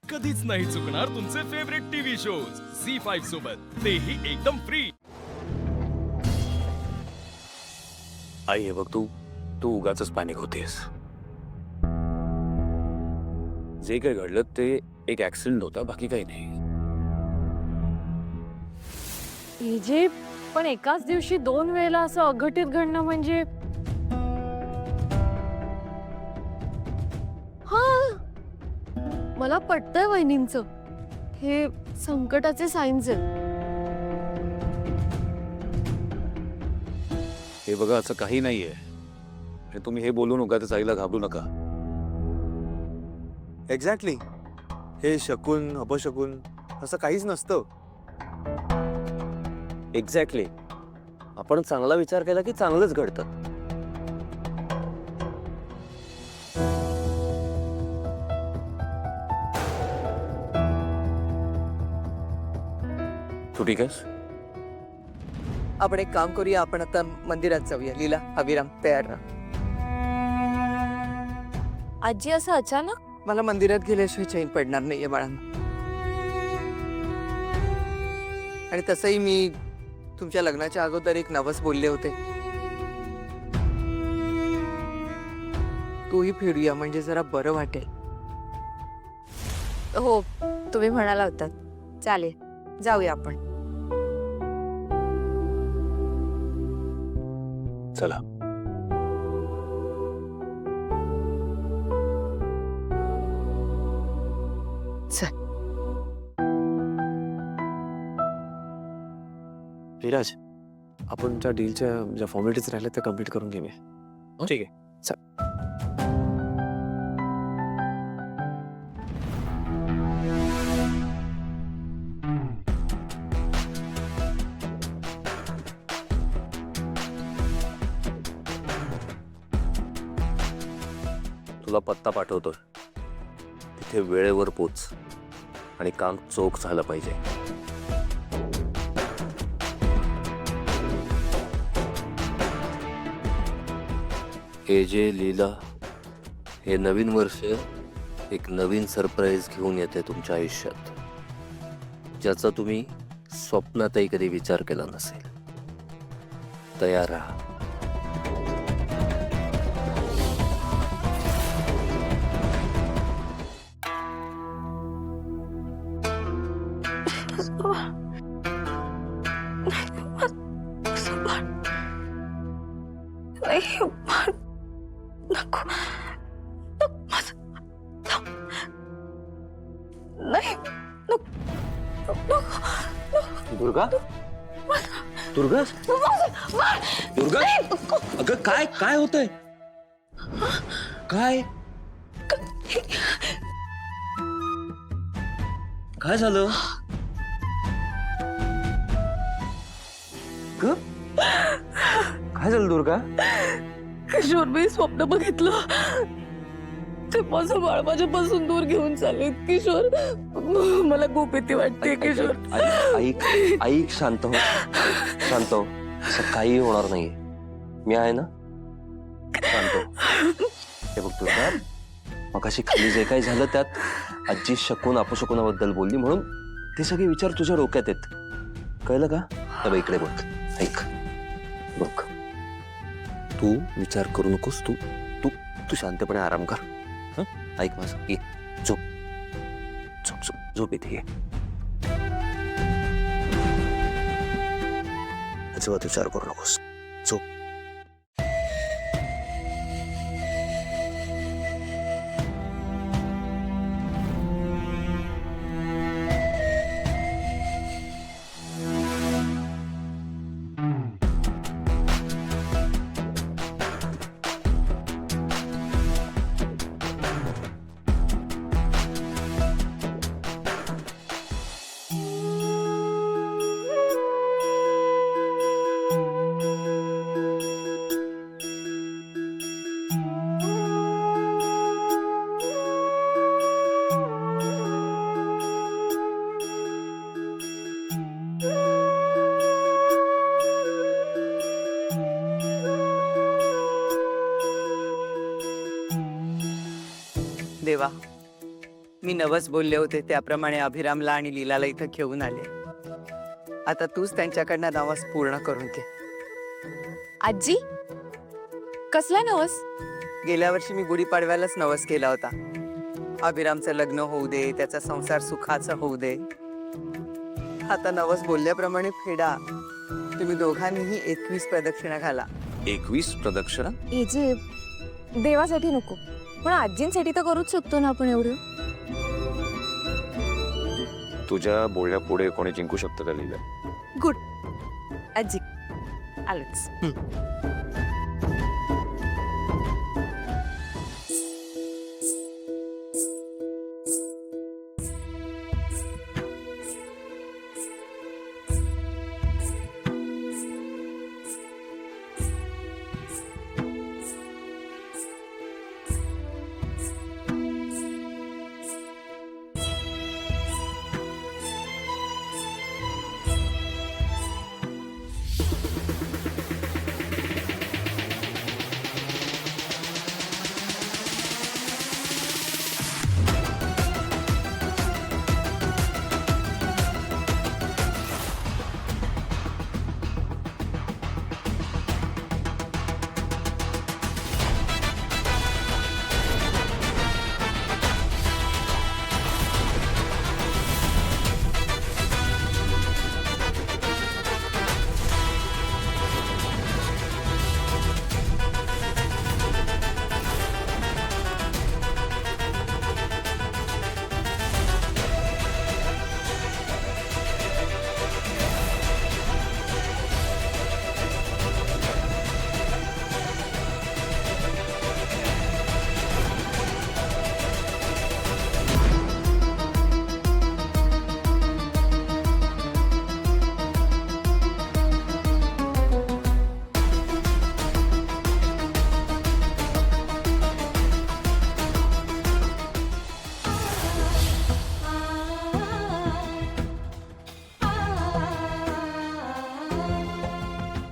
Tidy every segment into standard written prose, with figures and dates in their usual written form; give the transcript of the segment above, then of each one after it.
कधीच नाही चुकणार तुमचे फेवरेट टीव्ही शोज झी5 सोबत, तेही एकदम फ्री। आई हे बघ, तू उगाचच पॅनिक होतेस। जे काही घडलं ते एक ऍक्सिडेंट होता, बाकी काही नाही। जे पण एकाच दिवशी 2 वेळेला असं अघटित घडणं म्हणजे मला पटतंय वहिनींचं, हे संकटाचे सायन्स आहेत। हे बघा, असं काही नाहीये आणि तुम्ही हे बोलू नका, तर आईला घाबरू नका। एक्झॅक्टली, हे शकून अपशकून असं काहीच नसतं। एक्झॅक्टली, आपण चांगला विचार केला की चांगलंच घडतं। तू ठीक आहेस? आपण एक काम करूया, आपण आता मंदिरात जाऊया। लीला, अभिराम, तयार राहा। आजी असं अचानक? मला मंदिरात गेल्याशिवाय चैन पडणार नाहीये बाळांना। आणि तसंही मी तुमच्या लग्नाच्या अगोदर एक नवस बोलले होते, तोही फेडूया म्हणजे जरा बरं वाटेल। हो, तुम्ही म्हणाला होता। चालेल, जाऊया आपण। चला। विराज, आपण त्या डीलच्या ज्या फॉर्मॅलिटीज राहिल्या त्या कम्प्लीट करून घेऊया। ठीक आहे। तुला पत्ता पाठवतोय, तिथे वेळेवर पोच आणि काम चोख झालं पाहिजे। लीला, हे नवीन वर्ष एक नवीन सरप्राईज घेऊन येते तुमच्या आयुष्यात, ज्याचा तुम्ही स्वप्नातही कधी विचार केला नसेल। तयार राहा। दुर्गा, दुर्गा, दुर्गा, अगं काय काय होतंय? काय काय झालं? काय झालं दुर्गा? किशोर, मी स्वप्न बघितलं, ते माझं बाळ माझ्यापासून दूर घेऊन चालले। किशोर, मला खूप भीती वाटते। किशोर, ऐक ऐक, शांत हो, शांत हो। असं काही होणार नाहीये, मी आहे ना, शांत हो। हे बघ दुर्गा, मगाशी खाली जे काही झालं त्यात आजी शकून अपशकुनाबद्दल बोलली, म्हणून ते सगळे विचार तुझ्या डोक्यात आहेत, कळलं का? तर इकडे बघ, ऐक, बघ, तू विचार करू नकोस, तू तू तू शांतपणे आराम कर। हं, ऐक माझं, ये, झोप झोप झोप झोप, इथे ये। अजिबात विचार करू नकोस, झोप। देवा, मी नवस बोलले होते त्याप्रमाणे अभिरामला आणि लीलाला इथं घेऊन आले. आता तूच त्यांच्याकडनं नवस पूर्ण करून घे. आजी कसला नवस? गेल्या वर्षी मी गुढीपाडव्यालाच नवस केला होता. अभिरामचं लग्न होऊ दे, त्याचा संसार सुखाचा होऊ दे. आता नवस बोलल्याप्रमाणे फेडा. तुम्ही दोघांनीही 21 प्रदक्षिणा घाला. 21 प्रदक्षिणा? जे देवासाठी नको, पण आजींसाठी तर करूच शकतो ना आपण एवढं. तुझ्या बोलण्या पुढे कोणी जिंकू शकतं का लीला? गुड. आजी आलोच.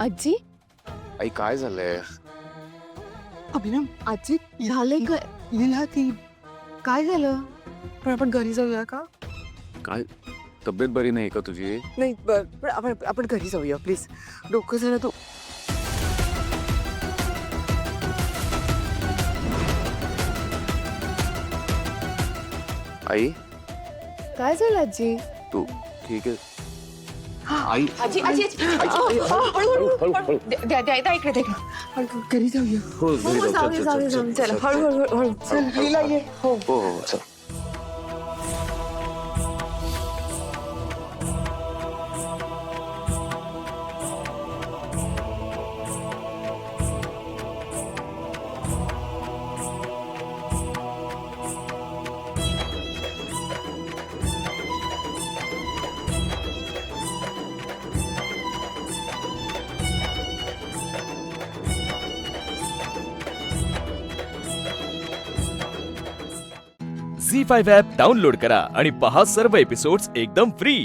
आजी आई काय झालंय? अभिराम आजी झालंय काय? लीला ती काय झालं? पण आपण घरी जाऊया का? काय तब्येत बरी नाही का तुझी? नाही पण आपण घरी जाऊया प्लीज. डोकं जरा तू. आई काय झालं आजी? तू ठीक आहे? आई आजी आजी द्या इकडे. घरी जाऊया. हो घरी जाऊ. चल, चल, चल, चला चल, हळूहळू. चल लीला ये. हो हो चल. झी5 ॲप डाउनलोड करा आणि पहा सर्व एपिसोड्स एकदम फ्री.